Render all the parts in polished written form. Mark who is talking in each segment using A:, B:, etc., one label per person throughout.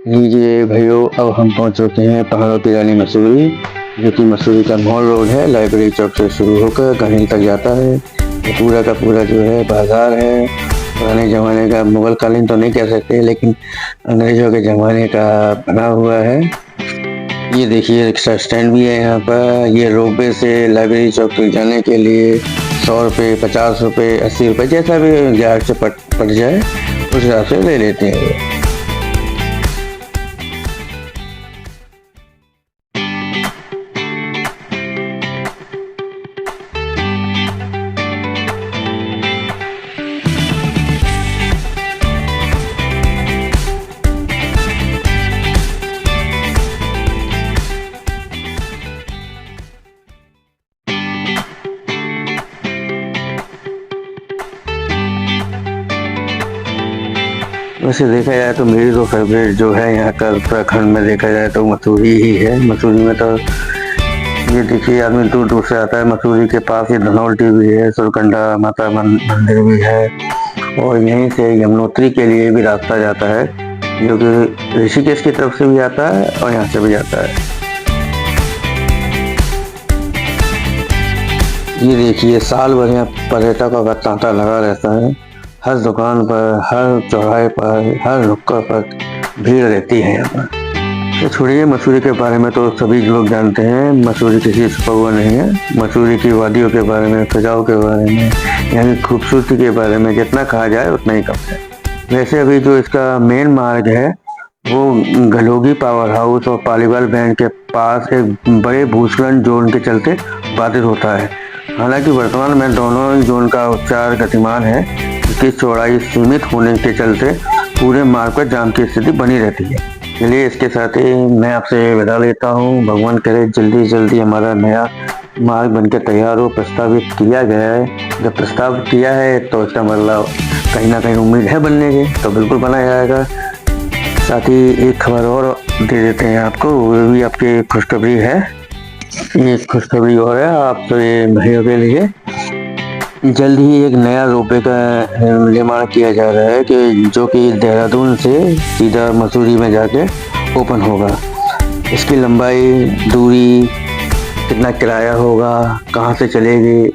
A: लीजिए भाइयों, अब हम पहुंच चुके हैं पहाड़ों की रानी मसूरी, जो कि मसूरी का मॉल रोड है। लाइब्रेरी चौक से शुरू होकर कहीं तक जाता है। ये पूरा का पूरा जो है बाजार है। पुराने ज़माने का, मुगल कालीन तो नहीं कह सकते, लेकिन अंग्रेज़ों के ज़माने का बना हुआ है। ये देखिए, रिक्शा स्टैंड भी है यहाँ पर। ये रोपवे से लाइब्रेरी चौक तक जाने के लिए 100 रुपये, 50 रुपये, 80 रुपये, जैसा भी जहाज से पड़ जाए उस हिसाब से ले लेते हैं ये। वैसे देखा जाए तो मेरी तो फेवरेट जो है यहाँ का उत्तराखंड में देखा जाए तो मसूरी ही है। मसूरी में तो ये देखिए, आदमी दूर दूर से आता है। मसूरी के पास ये धनौल्टी भी है, सुरकंडा माता मंदिर भी है, और यहीं से यमुनोत्री के लिए भी रास्ता जाता है, जो कि ऋषिकेश की तरफ से भी आता है और यहाँ से भी जाता है। ये देखिए, साल भर यहाँ पर्यटकों का तांता लगा रहता है। हर दुकान पर, हर चौराहे पर, हर नुक्कड़ पर भीड़ रहती है यहाँ पर। तो छोड़िए, मसूरी के बारे में तो सभी लोग जानते हैं। मसूरी किसी छुपा हुआ नहीं है। मसूरी की वादियों के बारे में, फिजाओं के बारे में, यहाँ की खूबसूरती के बारे में जितना कहा जाए उतना ही कम है। वैसे अभी जो इसका मेन मार्ग है वो गलोगी पावर हाउस और पालीवाल बैंड के पास एक बड़े भूस्खलन जोन के चलते बाधित होता है। हालांकि वर्तमान में दोनों जोन का उपचार गतिमान है। इसकी चौड़ाई सीमित होने के चलते पूरे मार्ग पर जाम की स्थिति बनी रहती है। चलिए, इसके साथ ही मैं आपसे विदा लेता हूँ। भगवान करे जल्दी जल्दी हमारा नया मार्ग बनकर तैयार हो। प्रस्तावित किया गया है। जब प्रस्ताव किया है तो इसका मतलब कहीं ना कहीं उम्मीद है बनने की, तो बिल्कुल बनाया जाएगा। साथ ही एक खबर और दे देते हैं आपको, वो भी आपकी खुशखबरी है। ये खुशखबरी और है आपके भाइयों के लिए। जल्द ही एक नया रोपवे का निर्माण किया जा रहा है, कि जो कि देहरादून से सीधा मसूरी में जाके ओपन होगा। इसकी लंबाई, दूरी, कितना किराया होगा, कहाँ से चलेगी,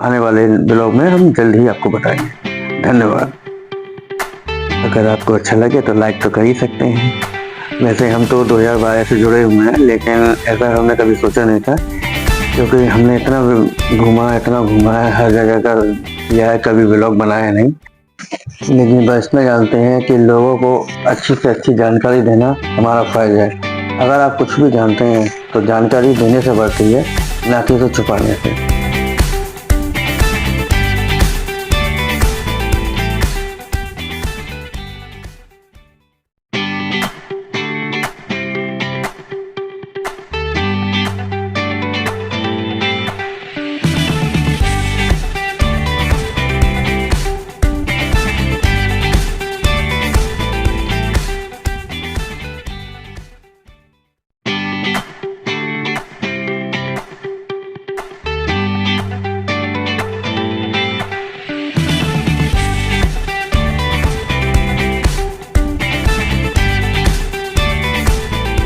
A: आने वाले ब्लॉग में हम जल्द ही आपको बताएंगे। धन्यवाद। अगर आपको अच्छा लगे तो लाइक तो कर ही सकते हैं। वैसे हम तो 2012 से जुड़े हुए हैं, लेकिन ऐसा हमने कभी सोचा नहीं था, क्योंकि हमने इतना घूमा है, हर जगह का किया है, कभी व्लॉग बनाया नहीं। लेकिन बस इतना जानते हैं कि लोगों को अच्छी से अच्छी जानकारी देना हमारा फ़र्ज़ है। अगर आप कुछ भी जानते हैं तो जानकारी देने से बढ़ती है, ना कि उसे छुपाने से।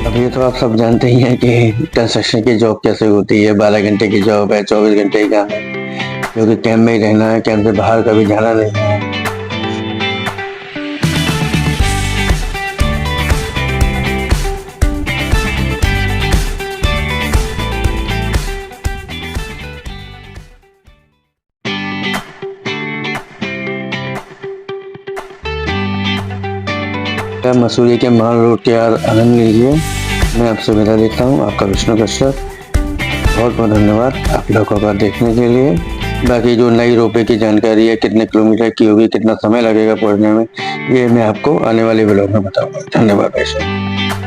A: अब ये तो आप सब जानते ही हैं कि कंस्ट्रक्शन की जॉब कैसे होती है। 12 घंटे की जॉब है, 24 घंटे की काम है, जो कि कैंप में ही रहना है, कैंप से बाहर कभी जाना नहीं है। मसूरी के माल रोड के आनंद लीजिए। मैं आपसे विदा लेता हूँ, आपका विष्णु कश्यप। बहुत बहुत धन्यवाद आप लोगों का देखने के लिए। बाकी जो नई रोपवे की जानकारी है, कितने किलोमीटर की होगी, कितना समय लगेगा पहुँचने में, ये मैं आपको आने वाले ब्लॉग में बताऊंगा। धन्यवाद भाई साहब।